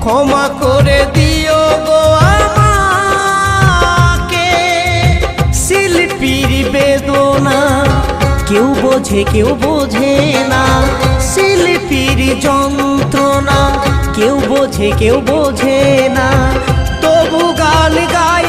ক্ষমা করে দিও গো আমাকে। শিল্পীর বেদনা কেউ বোঝে কেউ বোঝে না, শিল্পীর যন্ত্রণা কেউ বোঝে কেউ বোঝে না। তবু গান গাই